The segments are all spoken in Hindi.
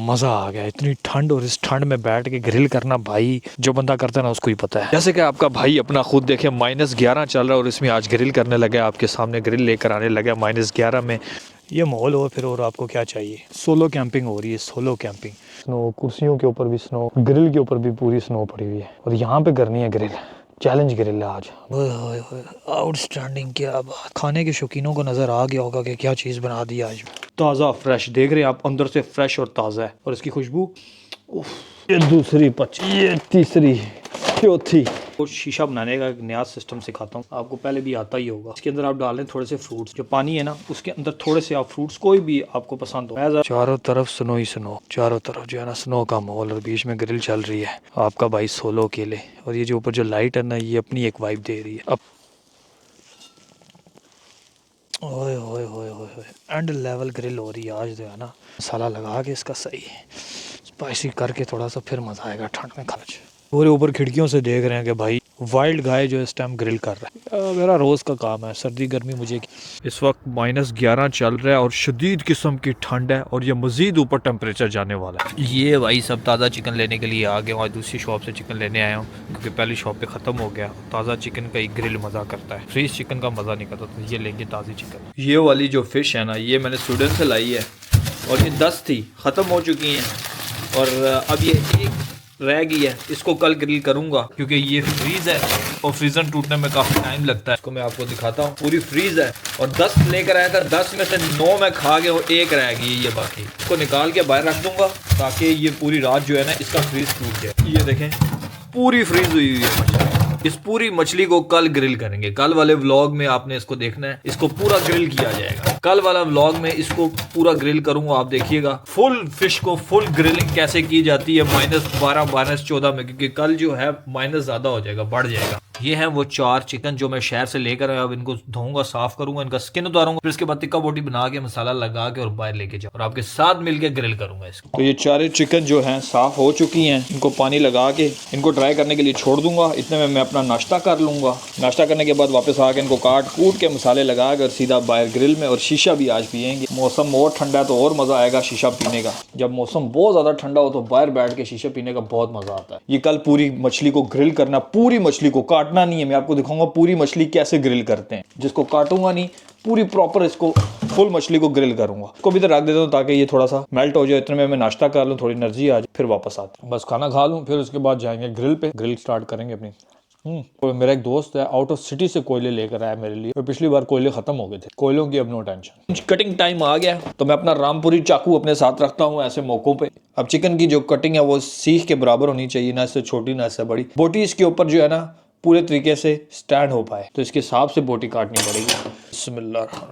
मज़ा आ गया, इतनी ठंड और इस ठंड में बैठ के ग्रिल करना भाई, जो बंदा करता है ना उसको ही पता है। जैसे कि आपका भाई अपना खुद देखे -11 चल रहा है और इसमें आज ग्रिल करने लगे, आपके सामने ग्रिल लेकर आने लगे -11 में। ये माहौल हो फिर और आपको क्या चाहिए। सोलो कैंपिंग हो रही है, सोलो कैंपिंग। स्नो, कुर्सियों के ऊपर भी स्नो, ग्रिल के ऊपर भी पूरी स्नो पड़ी हुई है और यहाँ पे करनी है ग्रिल। चैलेंज ग्रिल है आज। आउटस्टैंडिंग, क्या बात। खाने के शौकीनों को नज़र आ गया होगा कि क्या चीज़ बना दी आज। ताज़ा फ्रेश देख रहे हैं आप, अंदर से फ्रेश और ताज़ा है और इसकी खुशबू। ये दूसरी पच, ये तीसरी, चौथी। और शीशा बनाने का एक नया सिस्टम सिखाता हूँ आपको, पहले भी आता ही होगा। इसके अंदर आप डाल लें थोड़े से फ्रूट्स, जो पानी है ना उसके अंदर थोड़े से आप फ्रूट्स, कोई भी आपको पसंद हो। चारों तरफ स्नो ही स्नो, चारों तरफ जो है ना स्नो का माहौल और बीच में ग्रिल चल रही है। आपका भाई सोलो अकेले, और ये जो ऊपर जो लाइट है ना ये अपनी एक वाइब दे रही है। अब ओए ओए ओए ओए एंड लेवल ग्रिल हो रही है आज जो है ना। मसाला लगा के इसका सही स्पाइसी करके थोड़ा सा, फिर मज़ा आएगा ठंड में खाने। पूरे ऊपर खिड़कियों से देख रहे हैं कि भाई वाइल्ड गाय जो इस टाइम ग्रिल कर रहा है। मेरा रोज़ का काम है, सर्दी गर्मी मुझे। इस वक्त -11 चल रहा है और शदीद किस्म की ठंड है और ये मज़ीद ऊपर टेम्परेचर जाने वाला है। ये भाई सब ताज़ा चिकन लेने के लिए आ गए हूँ। आज दूसरी शॉप से चिकन लेने आया हूँ क्योंकि पहली शॉप पे ख़त्म हो गया। ताज़ा चिकन का ही ग्रिल मज़ा करता है, फ्रीज चिकन का मज़ा नहीं करता, तो ये लेंगे ताज़ी चिकन। ये वाली जो फ़िश है ना ये मैंने स्वीडन से लाई है और ये 10 थी, ख़त्म हो चुकी हैं और अब ये एक रह गई है। इसको कल ग्रिल करूंगा क्योंकि ये फ्रीज है और फ्रीजर टूटने में काफ़ी टाइम लगता है। इसको मैं आपको दिखाता हूँ, पूरी फ्रीज है और 10 लेकर आया था, 10 में से 9 मैं खा गया और एक रह गई ये बाकी। इसको निकाल के बाहर रख दूंगा ताकि ये पूरी रात जो है ना इसका फ्रीज टूट जाए। ये देखें पूरी फ्रीज हुई हुई है मछली। इस पूरी मछली को कल ग्रिल करेंगे। कल वाले व्लॉग में आपने इसको देखना है, इसको पूरा ग्रिल किया जाएगा। कल वाला व्लॉग में इसको पूरा ग्रिल करूंगा, आप देखिएगा फुल फिश को फुल ग्रिलिंग कैसे की जाती है -12 -14 में, क्योंकि कल जो है माइनस ज्यादा हो जाएगा, बढ़ जाएगा। ये है वो 4 चिकन जो मैं शहर से लेकर आया। अब इनको धोऊंगा, साफ करूंगा, इनका स्किन उतारूंगा, फिर इसके बाद टिक्का बोटी बना के मसाला लगा के और बाहर लेके जाऊँ और आपके साथ मिलकर ग्रिल करूंगा इसको। तो ये 4 चिकन जो हैं साफ हो चुकी हैं, इनको पानी लगा के इनको ड्राई करने के लिए छोड़ दूंगा। इतने में मैं अपना नाश्ता कर लूंगा। नाश्ता करने के बाद वापस आके इनको काट कूट के मसाले लगा कर सीधा बाहर ग्रिल में। और शीशा भी आज पियेंगे, मौसम और ठंडा है तो और मजा आएगा शीशा पीने का। जब मौसम बहुत ज्यादा ठंडा हो तो बाहर बैठ के शीशा पीने का बहुत मजा आता है। ये कल पूरी मछली को ग्रिल करना, पूरी मछली को काटना नहीं है, मैं आपको दिखाऊंगा पूरी मछली कैसे ग्रिल करते हैं। जिसको काटूंगा नहीं, पूरी प्रॉपर इसको फुल मछली को ग्रिल करूंगा। इसको भी तो रख देता हूँ ताकि ये थोड़ा सा मेल्ट हो जाए। इतने में मैं नाश्ता कर लूँ, थोड़ी एनर्जी आ जाए, फिर वापस आते हैं। बस खाना खा लूँ, फिर उसके बाद जाएंगे ग्रिल पे, ग्रिल स्टार्ट करेंगे अपनी। तो मेरा एक दोस्त है आउट ऑफ सिटी से कोयले लेकर आया मेरे लिए, और पिछली बार कोयले खत्म हो गए थे। कोयलों की अब नो टेंशन। कटिंग टाइम आ गया तो मैं अपना रामपुरी चाकू अपने साथ रखता हूँ ऐसे मौकों पे। अब चिकन की जो कटिंग है वो सीख के बराबर होनी चाहिए, ना इससे छोटी ना इससे बड़ी। बोटी इसके ऊपर जो है ना पूरे तरीके से स्टैंड हो पाए, तो इसके हिसाब से बोटी काटनी पड़ेगी। बिस्मिल्लाह।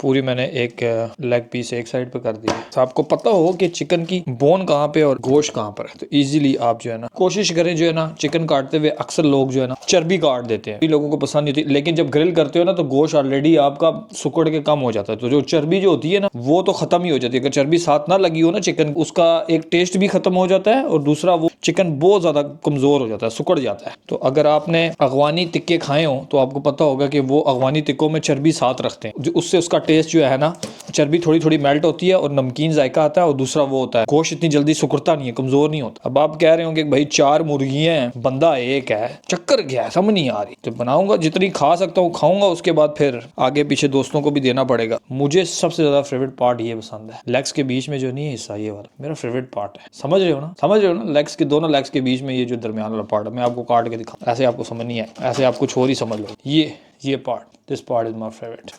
पूरी मैंने एक लेग पीस एक साइड पे कर दी है। तो आपको पता हो कि चिकन की बोन कहाँ पे और गोश्त कहाँ पर है, तो इजीली आप जो है ना कोशिश करें जो है ना चिकन काटते हुए अक्सर लोग जो है ना चर्बी काट देते हैं, लोगों को पसंद नहीं होती। लेकिन जब ग्रिल करते हो ना तो गोश्त ऑलरेडी आपका सुकड़ के कम हो जाता है, तो जो चर्बी जो होती है ना वो तो खत्म ही हो जाती है। अगर चर्बी साथ ना लगी हो ना चिकन, उसका एक टेस्ट भी खत्म हो जाता है और दूसरा वो चिकन बहुत ज्यादा कमजोर हो जाता है, सुकड़ जाता है। तो अगर आपने अगवानी टिक्के खाए हो तो आपको पता होगा कि वो अगवानी टिक्कों में चर्बी साथ रखते हैं, उससे उसका टेस्ट जो है ना, चर्बी थोड़ी थोड़ी मेल्ट होती है और नमकीन जायका आता है। और दूसरा वो होता है गोश्त इतनी जल्दी सुकड़ता नहीं है, कमजोर नहीं होता। अब आप कह रहे होंगे भाई 4 मुर्गियां हैं, बंदा एक है, चक्कर क्या है, समझ नहीं आ रही। तो बनाऊंगा, जितनी खा सकता हूँ खाऊंगा, उसके बाद फिर आगे पीछे दोस्तों को भी देना पड़ेगा। मुझे सबसे ज्यादा फेवरेट पार्ट ये पसंद है, लेग्स के बीच में जो नहीं है हिस्सा, ये वाला मेरा फेवरेट पार्ट है। समझ रहे हो ना, समझ रहे हो ना, लेग्स के दोनों लेग्स के बीच में ये जो दरमियान वाला पार्ट है, मैं आपको काट के दिखाऊं, ऐसे आपको समझ नहीं है, ऐसे आप कुछ और ही समझ लो। ये part, this part is my favourite.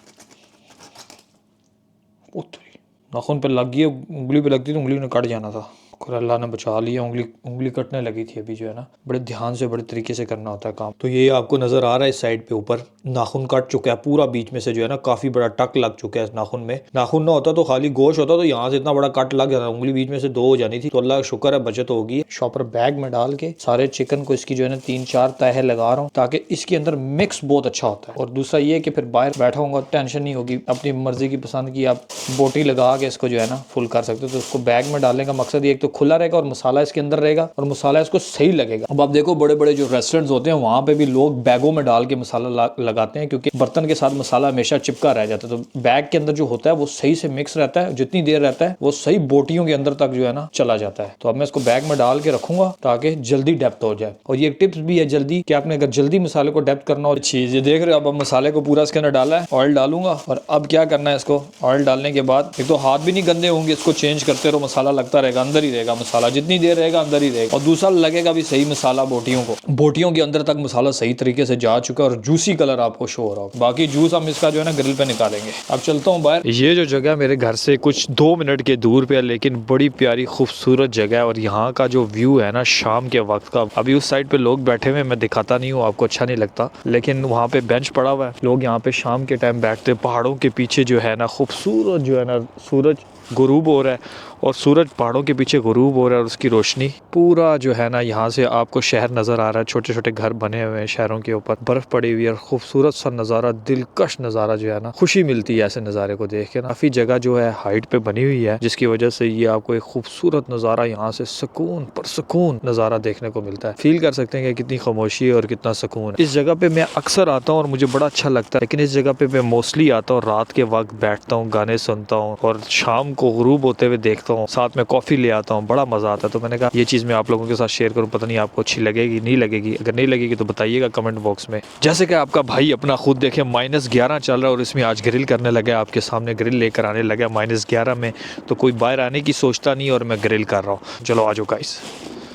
नाखून पे लग गई, उंगली पे लगती तो उंगली ने कट जाना था, और अल्लाह ने बचा लिया। उंगली कटने लगी थी अभी जो है ना, बड़े ध्यान से बड़े तरीके से करना होता है काम। तो ये आपको नजर आ रहा है इस साइड पे ऊपर नाखून कट चुका है पूरा, बीच में से जो है ना काफी बड़ा टक लग चुका है इस नाखून में। नाखून ना होता तो खाली गोश्त होता तो यहाँ से इतना बड़ा कट लग जाता, उंगली बीच में से 2 हो जानी थी। तो अल्लाह का शुक्र है बचत होगी। शॉपर बैग में डाल के सारे चिकन को इसकी जो है ना 3-4 तह लगा रहा हूँ ताकि इसके अंदर मिक्स बहुत अच्छा होता है। और दूसरा ये कि फिर बाहर बैठा होगा टेंशन नहीं होगी, अपनी मर्जी की पसंद की आप बोटी लगा के इसको जो है ना फुल कर सकते हो। तो उसको बैग में डालने का मकसद ये, एक तो खुला रहेगा और मसाला इसके अंदर रहेगा और मसाला इसको सही लगेगा। अब आप देखो बड़े बड़े जो रेस्टोरेंट्स होते हैं वहां पे भी लोग बैगों में डाल के मसाला लगाते हैं क्योंकि बर्तन के साथ मसाला हमेशा चिपका रह जाता है। तो बैग के अंदर जो होता है वो सही से मिक्स रहता है, जितनी देर रहता है वो सही बोटियों के अंदर तक जो है ना चला जाता है। तो अब मैं इसको बैग में डाल के रखूंगा ताकि जल्दी डेप्थ हो जाए। और ये एक टिप्स भी है जल्दी कि आपने अगर जल्दी मसाले को डेप्थ करना हो चीज, ये देख रहे हो अब मसाले को पूरा इसके अंदर डाला है, ऑयल डालूंगा। और अब क्या करना है, इसको ऑयल डालने के बाद एक तो हाथ भी नहीं गंदे होंगे, इसको चेंज करते रहो, मसाला लगता रहेगा, अंदर ही रहेगा मसाला, जितनी देर रहेगा अंदर ही रहेगा। और दूसरा लगेगा भी सही मसाला बोटियों को, बोटियों के अंदर तक मसाला सही तरीके से जा चुका है और जूसी कलर आपको शो हो रहा होगा। बाकी जूस हम इसका जो है ना ग्रिल पे निकालेंगे। अब चलता हूँ बाहर। ये जो जगह मेरे घर से कुछ 2 मिनट के दूर पे है, लेकिन बड़ी प्यारी खूबसूरत जगह है। और यहाँ का जो व्यू है ना शाम के वक्त का, अभी उस साइड पे लोग बैठे हुए, मैं दिखाता नहीं हूँ, आपको अच्छा नहीं लगता, लेकिन वहाँ पे बेंच पड़ा हुआ है, लोग यहाँ पे शाम के टाइम बैठते। पहाड़ों के पीछे जो है ना खूबसूरत जो है ना सूरज गुरूब हो रहा है, और सूरज पहाड़ों के पीछे गुरूब हो रहा है और उसकी रोशनी पूरा जो है ना यहाँ से आपको शहर नज़र आ रहा है। छोटे छोटे घर बने हुए हैं शहरों के ऊपर, बर्फ़ पड़ी हुई है, खूबसूरत सा नज़ारा, दिलकश नज़ारा जो है ना, खुशी मिलती है ऐसे नज़ारे को देख के। काफ़ी जगह जो है हाइट पे बनी हुई है, जिसकी वजह से ये आपको एक खूबसूरत नज़ारा यहाँ से सुकून पर सुकून नज़ारा देखने को मिलता है। फील कर सकते हैं कि कितनी खामोशी है और कितना सुकून है। इस जगह पे मैं अक्सर आता हूँ और मुझे बड़ा अच्छा लगता है, लेकिन इस जगह पे मैं मोस्टली आता हूँ रात के वक्त, बैठता हूँ, गाने सुनता हूँ और शाम को गुरूब होते हुए देखता हूँ, साथ में कॉफ़ी ले आता हूँ, बड़ा मज़ा आता है। तो मैंने कहा ये चीज़ मैं आप लोगों के साथ शेयर करूँ, पता नहीं आपको अच्छी लगेगी नहीं लगेगी। अगर नहीं लगेगी तो बताइएगा कमेंट बॉक्स में। जैसे कि आपका भाई अपना खुद देखे -11 चल रहा है और इसमें आज ग्रिल करने लगा, आपके सामने ग्रिल लेकर आने लगा -11 में, तो कोई बाहर आने की सोचता नहीं और मैं ग्रिल कर रहा हूँ। चलो आ जाओ गाइस।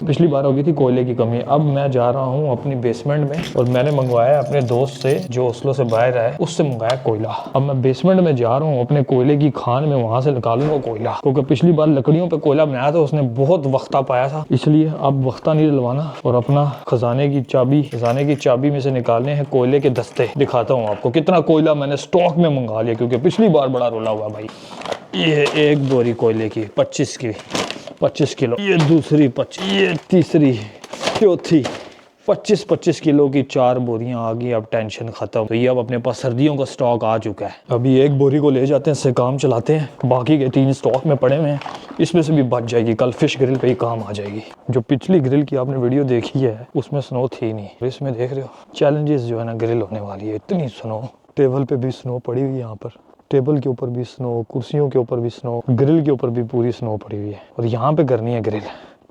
पिछली बार हो गई थी कोयले की कमी, अब मैं जा रहा हूँ अपनी बेसमेंट में और मैंने मंगवाया अपने दोस्त से जो ओस्लो से बाहर है, उससे मंगाया कोयला। अब मैं बेसमेंट में जा रहा हूँ अपने कोयले की खान में, वहां से निकालूंगा कोयला, क्योंकि पिछली बार लकड़ियों पे कोयला बनाया था, उसने बहुत वक्ता पाया था, इसलिए अब वक्ता नहीं डलवाना और अपना खजाने की चाबी में से निकालने हैं कोयले के दस्ते। दिखाता हूँ आपको कितना कोयला मैंने स्टॉक में मंगा लिया, क्योंकि पिछली बार बड़ा रोला हुआ भाई। ये एक बोरी कोयले की 25 किलो, ये दूसरी 25, ये तीसरी, चौथी 25 किलो की 4 बोरियां आ गई। अब टेंशन खत्म। तो ये अब अपने पास सर्दियों का स्टॉक आ चुका है। अभी एक बोरी को ले जाते हैं, इससे काम चलाते हैं, बाकी के 3 स्टॉक में पड़े हुए हैं, इसमें से भी बच जाएगी, कल फिश ग्रिल पे ही काम आ जाएगी। जो पिछली ग्रिल की आपने वीडियो देखी है उसमें स्नो थी नहीं, इसमें देख रहे हो चैलेंजेस जो है ना ग्रिल होने वाली है। इतनी स्नो, टेबल पे भी स्नो पड़ी हुई है, यहाँ पर टेबल के ऊपर भी स्नो, कुर्सियों के ऊपर भी स्नो, ग्रिल के ऊपर भी पूरी स्नो पड़ी हुई है। और यहाँ पे करनी है ग्रिल,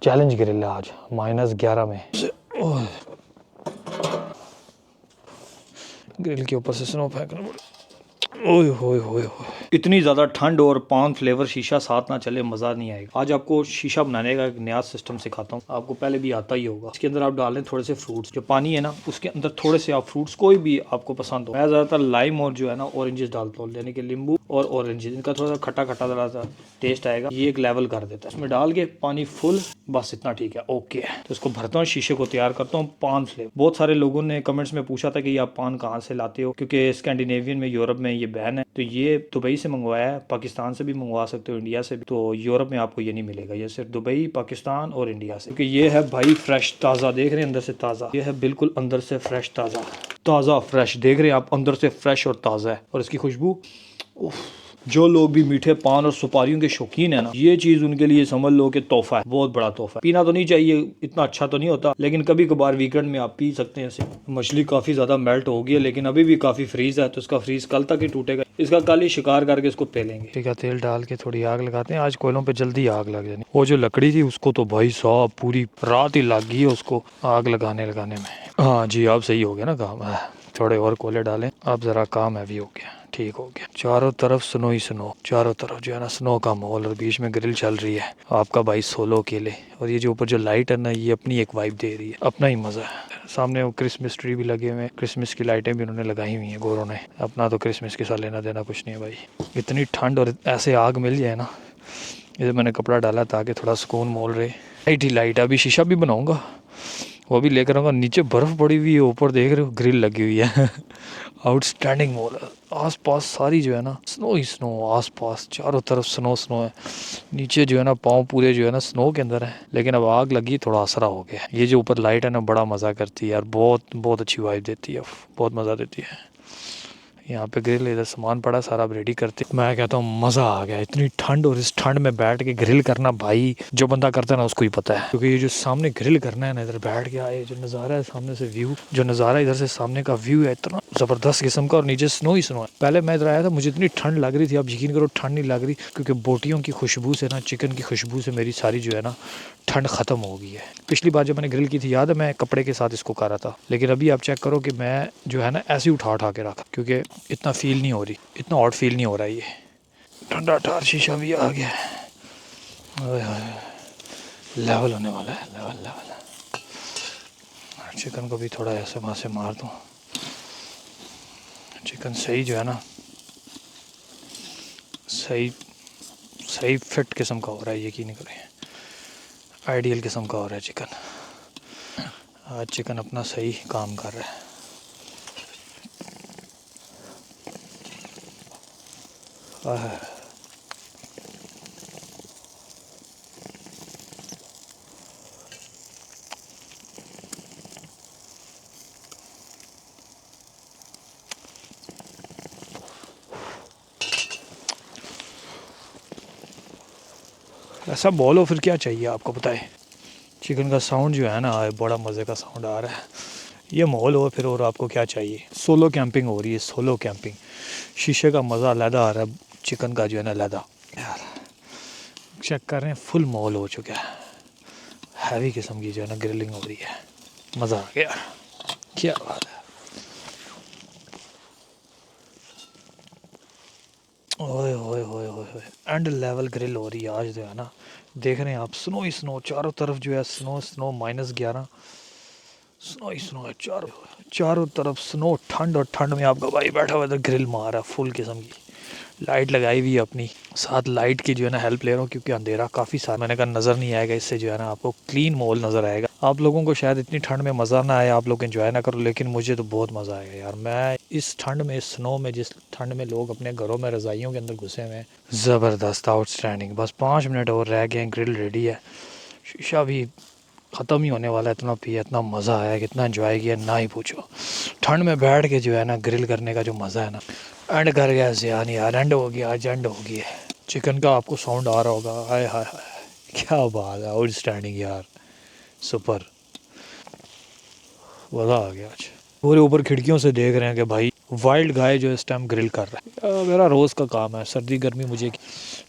चैलेंज ग्रिल है आज -11 में। ग्रिल के ऊपर से स्नो फेंकना, ओए होए होए होए, इतनी ज़्यादा ठंड और पान फ्लेवर शीशा साथ ना चले मज़ा नहीं आएगा। आज आपको शीशा बनाने का एक नया सिस्टम सिखाता हूँ, आपको पहले भी आता ही होगा। इसके अंदर आप डाल लें थोड़े से फ्रूट्स, जो पानी है ना उसके अंदर थोड़े से आप फ्रूट्स कोई भी आपको पसंद हो। मैं ज़्यादातर लाइम और जो है ना ऑरेंजेस डालता हूँ, यानी कि नींबू और ऑरेंजेस, इनका थोड़ा सा खट्टा खट्टा ज़रा सा टेस्ट आएगा, ये एक लेवल कर देता है। इसमें डाल के पानी फुल, बस इतना ठीक है, ओके है। तो इसको भरता हूँ, शीशे को तैयार करता हूँ। पान फ्लेवर, बहुत सारे लोगों ने कमेंट्स में पूछा था कि आप पान कहाँ से लाते हो, क्योंकि स्कैंडिनेवियन में, यूरोप में ये बैन है। तो ये दुबई से मंगवाया है, पाकिस्तान से भी मंगवा सकते हो, इंडिया से भी। तो यूरोप में आपको ये नहीं मिलेगा, ये सिर्फ दुबई, पाकिस्तान और इंडिया से। क्योंकि ये है भाई फ्रेश ताज़ा, देख रहे हैं अंदर से ताज़ा, ये है बिल्कुल अंदर से फ्रेश ताज़ा फ्रेश, देख रहे हैं आप अंदर से फ्रेश और ताज़ा है। और इसकी खुशबू, जो लोग भी मीठे पान और सुपारियों के शौकीन है ना, ये चीज़ उनके लिए समझ लो कि तोहफा है, बहुत बड़ा तोहफा। पीना तो नहीं चाहिए, इतना अच्छा तो नहीं होता, लेकिन कभी कभार वीकेंड में आप पी सकते हैं इसे। मछली काफ़ी ज़्यादा मेल्ट हो गई है, लेकिन अभी भी काफ़ी फ्रीज है, तो इसका फ्रीज कल तक ही टूटेगा। इसका कल ही शिकार करके इसको पेलेंगे। ठीक है, तेल डाल के थोड़ी आग लगाते हैं, आज कोयलों पे जल्दी आग लग जानी। वो जो लकड़ी थी उसको तो भाई साहब पूरी रात ही लग गई है उसको आग लगाने में। हाँ जी, अब सही हो गया ना काम, थोड़े और कोयले डालें, अब ज़रा काम हैवी हो गया, ठीक हो गया। चारों तरफ स्नो ही स्नो, चारों तरफ जो है ना स्नो का माहौल, और बीच में ग्रिल चल रही है, आपका भाई सोलो अकेले। और ये जो ऊपर जो लाइट है ना, ये अपनी एक वाइब दे रही है, अपना ही मज़ा है। सामने वो क्रिसमस ट्री भी लगे हुए हैं, क्रिसमस की लाइटें भी उन्होंने लगाई हुई हैं गोरों ने। अपना तो क्रिसमस के साथ लेना देना कुछ नहीं है भाई। इतनी ठंड और ऐसे आग मिल जाए ना, इसे मैंने कपड़ा डाला ताकि थोड़ा सुकून मोल रहे। लाइट ही लाइट, अभी शीशा भी बनाऊँगा, वो भी लेकर आऊँगा। नीचे बर्फ़ पड़ी हुई है, ऊपर देख रहे हो ग्रिल लगी हुई है। आउटस्टैंडिंग मॉल है, आसपास सारी जो है ना स्नो ही स्नो, आसपास चारों तरफ स्नो है। नीचे जो है ना पाँव पूरे जो है ना स्नो के अंदर है, लेकिन अब आग लगी थोड़ा असरा हो गया। ये जो ऊपर लाइट है ना बड़ा मज़ा करती है यार, बहुत बहुत अच्छी वाइब देती है, बहुत मज़ा देती है। यहाँ पे ग्रिल, इधर सामान पड़ा सारा, अब रेडी करते। मैं कहता हूँ मज़ा आ गया, इतनी ठंड, और इस ठंड में बैठ के ग्रिल करना भाई जो बंदा करता है ना उसको ही पता है। क्योंकि ये जो सामने ग्रिल करना है ना, इधर बैठ के आए, जो नज़ारा है सामने से व्यू, जो नज़ारा इधर से सामने का व्यू है इतना ज़बरदस्त किस्म का, और नीचे स्नो ही स्नो है। पहले मैं इधर आया था, मुझे इतनी ठंड लग रही थी, अब यकीन करो ठंड नहीं लग रही, क्योंकि बोटियों की खुशबू से ना, चिकन की खुशबू से मेरी सारी जो है ना ठंड ख़त्म हो गई है। पिछली बार जब मैंने ग्रिल की थी याद है, मैं कपड़े के साथ इसको कर रहा था, लेकिन अभी आप चेक करो कि मैं जो है ना ऐसे ही उठा के रखा, क्योंकि इतना फील नहीं हो रही, इतना हॉट फील नहीं हो रहा है। ये ठंडा टार शीशा भी आ गया है, लेवल होने वाला है, लेवल लेवल। चिकन को भी थोड़ा ऐसे वहाँ से मार दूँ, चिकन सही जो है ना सही सही फिट किस्म का हो रहा है, यकीन नहीं करें, आइडियल किस्म का हो रहा है चिकन। आज चिकन अपना सही काम कर रहा है। ऐसा बोलो फिर क्या चाहिए आपको बताए। चिकन का साउंड जो है ना बड़ा मज़े का साउंड आ रहा है। ये माहौल हो फिर, और आपको क्या चाहिए। सोलो कैंपिंग हो रही है, सोलो कैंपिंग, शीशे का मज़ा अलहदा आ रहा है, चिकन का जो है ना अलहदा। यार चेक कर रहे हैं, फुल माहौल हो चुका है, हैवी किस्म की जो है ना ग्रिलिंग हो रही है, मज़ा आ गया, क्या बात है। ओए ओए ओए ओए ओए, एंड लेवल ग्रिल हो रही है आज जो है ना, देख रहे हैं आप, स्नो ही स्नो चारों तरफ जो है, स्नो स्नो, -11 स्नो ही स्नो है, चारों तरफ स्नो, ठंड, और ठंड में आपका भाई बैठा हुआ था, ग्रिल मार रहा फुल किस्म की, लाइट लगाई हुई है अपनी, साथ लाइट की जो है ना हेल्प ले रहा हूँ, क्योंकि अंधेरा काफ़ी सारा, मैंने कहा नज़र नहीं आएगा, इससे जो है ना आपको क्लीन माहौल नज़र आएगा। आप लोगों को शायद इतनी ठंड में मज़ा ना आए, आप लोग एंजॉय ना करो, लेकिन मुझे तो बहुत मज़ा आएगा यार। मैं इस ठंड में, इस स्नो में, जिस ठंड में लोग अपने घरों में रज़ाइयों के अंदर घुसे हुए हैं, ज़बरदस्त, आउटस्टैंडिंग। बस 5 मिनट और रह गए, ग्रिल रेडी है, शीशा भी ख़त्म ही होने वाला है। इतना पिया, इतना मज़ा आया, कितना एंजॉय किया ना ही पूछो। ठंड में बैठ के जो है ना ग्रिल करने का जो मज़ा है ना, एंड कर गया ज़ियान यार, एंड हो गया, आज एंड हो गया। चिकन का आपको साउंड आ रहा होगा, हाय हाय हाय, क्या बात है, आउटस्टैंडिंग यार, सुपर, मज़ा आ गया आज। पूरे ऊपर खिड़कियों से देख रहे हैं कि भाई वाइल्ड गाय जो इस टाइम ग्रिल कर रहा है। मेरा रोज़ का काम है, सर्दी गर्मी मुझे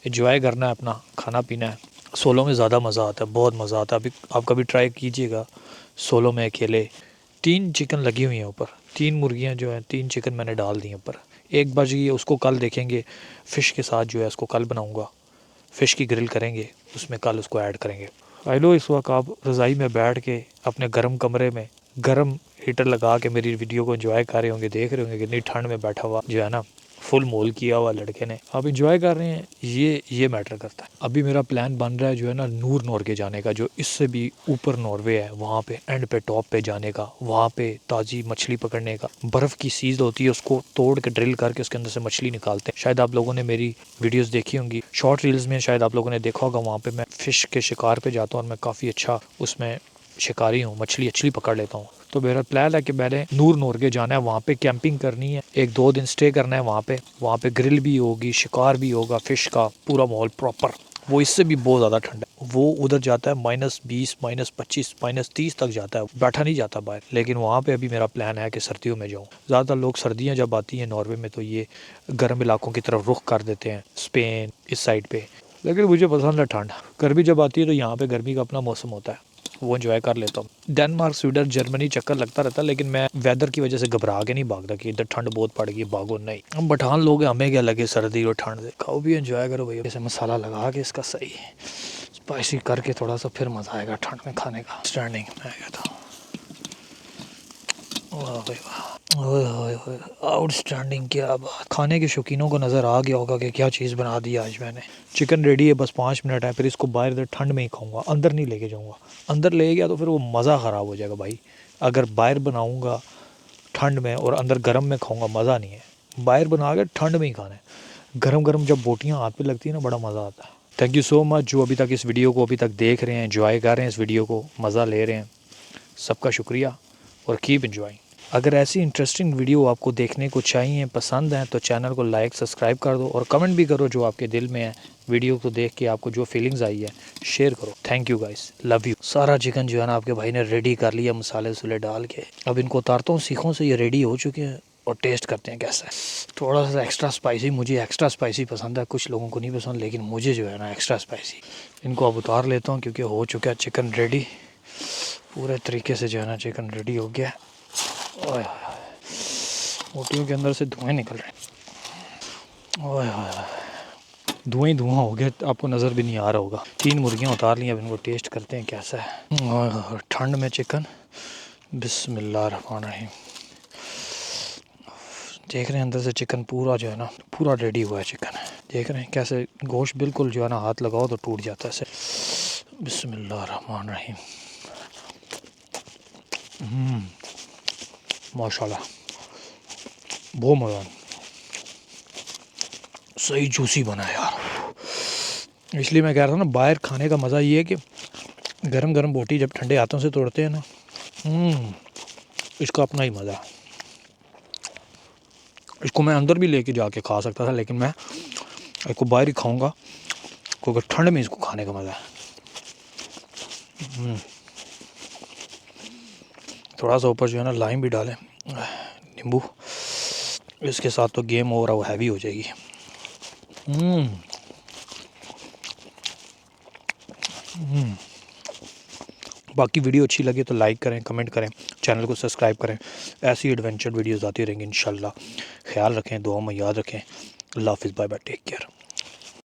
एंजॉय करना है, अपना खाना पीना है। सोलो में ज़्यादा मज़ा आता है, बहुत मज़ा आता है। अभी आप कभी ट्राई कीजिएगा सोलो में अकेले। 3 चिकन लगी हुई हैं ऊपर, 3 मुर्गियाँ जो हैं, 3 चिकन मैंने डाल दी हैं ऊपर। एक बच गई है, उसको कल देखेंगे, फ़िश के साथ जो है उसको कल बनाऊँगा, फ़िश की ग्रिल करेंगे, उसमें कल उसको ऐड करेंगे। आई लो इस वक्त आप रज़ाई में बैठ के अपने गर्म कमरे में गर्म हीटर लगा के मेरी वीडियो को एंजॉय कर रहे होंगे, देख रहे होंगे कितनी ठंड में बैठा हुआ जो है ना, फुल मोल किया हुआ लड़के ने, आप इंजॉय कर रहे हैं, ये मैटर करता है। अभी मेरा प्लान बन रहा है जो है ना नूर नॉर्गे जाने का, जो इससे भी ऊपर नॉर्वे है, वहाँ पे एंड पे टॉप पे जाने का, वहाँ पे ताज़ी मछली पकड़ने का, बर्फ़ की सीज होती है, उसको तोड़ के ड्रिल करके उसके अंदर से मछली निकालते हैं। शायद आप लोगों ने मेरी वीडियोस देखी होंगी, शॉर्ट रील्स में शायद आप लोगों ने देखा होगा, वहाँ पे मैं फ़िश के शिकार पे जाता हूँ और मैं काफ़ी अच्छा उसमें शिकारी हूँ, मछली अच्छी पकड़ लेता हूँ। तो मेरा प्लान है कि मैंने नूर नॉर्गे जाना है, वहाँ पे कैंपिंग करनी है, 1-2 दिन स्टे करना है वहाँ पे ग्रिल भी होगी, शिकार भी होगा, फ़िश का पूरा माहौल प्रॉपर। वो इससे भी बहुत ज़्यादा ठंडा है, वो उधर जाता है -20, -25, -30 तक जाता है, बैठा नहीं जाता बाहर। लेकिन वहाँ पे अभी मेरा प्लान है कि सर्दियों में जाऊँ। ज़्यादातर लोग सर्दियाँ जब आती हैं नॉर्वे में तो ये गर्म इलाकों की तरफ रुख कर देते हैं, स्पेन इस साइड पे, लेकिन मुझे पसंद है ठंड। गर्मी जब आती है तो यहाँ पे गर्मी का अपना मौसम होता है, वो एंजॉय कर लेता हूँ। डेनमार्क, स्वीडन, जर्मनी चक्कर लगता रहता है, लेकिन मैं वेदर की वजह से घबरा के नहीं भागता कि इधर ठंड बहुत पड़ गई, भागो नहीं। हम पठान लोग हैं, हमें क्या लगे सर्दी और ठंड से। खाओ भी एंजॉय करो भैया, जैसे मसाला लगा के इसका सही स्पाइसी करके थोड़ा सा, फिर मज़ा आएगा ठंड में खाने का। स्टैंडिंग मैं कहता हूँ, वाह भाई वाह, ओए होए होए, आउटस्टैंडिंग, क्या बात। खाने के शौकीनों को नज़र आ गया होगा कि क्या चीज़ बना दी आज मैंने। चिकन रेडी है, बस 5 मिनट है, फिर इसको बाहर इधर ठंड में ही खाऊंगा, अंदर नहीं लेके जाऊंगा। अंदर ले गया तो फिर वो मज़ा ख़राब हो जाएगा भाई। अगर बाहर बनाऊंगा ठंड में और अंदर गर्म में खाऊंगा, मज़ा नहीं है। बाहर बना के ठंड में ही खाना है, गर्म गर्म जब बोटियाँ हाथ पे लगती है ना, बड़ा मज़ा आता है। थैंक यू सो मच जो अभी तक इस वीडियो को अभी तक देख रहे हैं, एंजॉय कर रहे हैं, इस वीडियो को मज़ा ले रहे हैं, सबका शुक्रिया, और कीप एंजॉइंग। अगर ऐसी इंटरेस्टिंग वीडियो आपको देखने को चाहिए, पसंद है, तो चैनल को लाइक सब्सक्राइब कर दो और कमेंट भी करो जो आपके दिल में है। वीडियो को देख के आपको जो फीलिंग्स आई है शेयर करो। Thank you guys, love you. सारा चिकन जो है ना आपके भाई ने रेडी कर लिया मसाले वसाले डाल के। अब इनको उतारता हूँ सीखों से, ये रेडी हो चुके हैं और टेस्ट करते हैं कैसा है। थोड़ा सा एक्स्ट्रा स्पाइसी, मुझे एक्स्ट्रा स्पाइसी पसंद है, कुछ लोगों को नहीं पसंद, लेकिन मुझे जो है ना एक्स्ट्रा स्पाइसी। इनको अब उतार लेता हूँ क्योंकि हो चुका है चिकन रेडी। पूरे तरीके से जो है ना चिकन रेडी हो गया। ओए मोटियों के अंदर से धुएँ निकल रहे हैं। ओए धुआं ही धुआं हो गया, आपको नज़र भी नहीं आ रहा होगा। 3 मुर्गियाँ उतार ली, अब इनको टेस्ट करते हैं कैसा है। और ठंड में चिकन, बिस्मिल्लाहिर्रहमानिर्रहीम। देख रहे हैं अंदर से चिकन पूरा जो है ना पूरा रेडी हुआ है चिकन। देख रहे हैं कैसे गोश्त बिल्कुल जो है ना हाथ लगाओ तो टूट जाता है ऐसे। बिस्मिल्लाहिर्रहमानिर्रहीम। माशाल्लाह बहुत मज़ा, सही जूसी बना है यार। इसलिए मैं कह रहा था ना, बाहर खाने का मज़ा ये है कि गरम गरम बोटी जब ठंडे हाथों से तोड़ते हैं ना, इसका अपना ही मज़ा है। इसको मैं अंदर भी लेके जाके खा सकता था, लेकिन मैं इसको बाहर ही खाऊंगा क्योंकि ठंड में इसको खाने का मज़ा है। थोड़ा सा ऊपर जो है ना लाइम भी डालें, नींबू, इसके साथ तो गेम ओवर, वो हैवी हो जाएगी। बाकी वीडियो अच्छी लगे तो लाइक करें, कमेंट करें, चैनल को सब्सक्राइब करें। ऐसी एडवेंचर वीडियोज़ आती रहेंगी इंशाल्लाह। ख्याल रखें, दुआ में याद रखें। अल्लाह हाफ़िज़, बाय बाय, टेक केयर।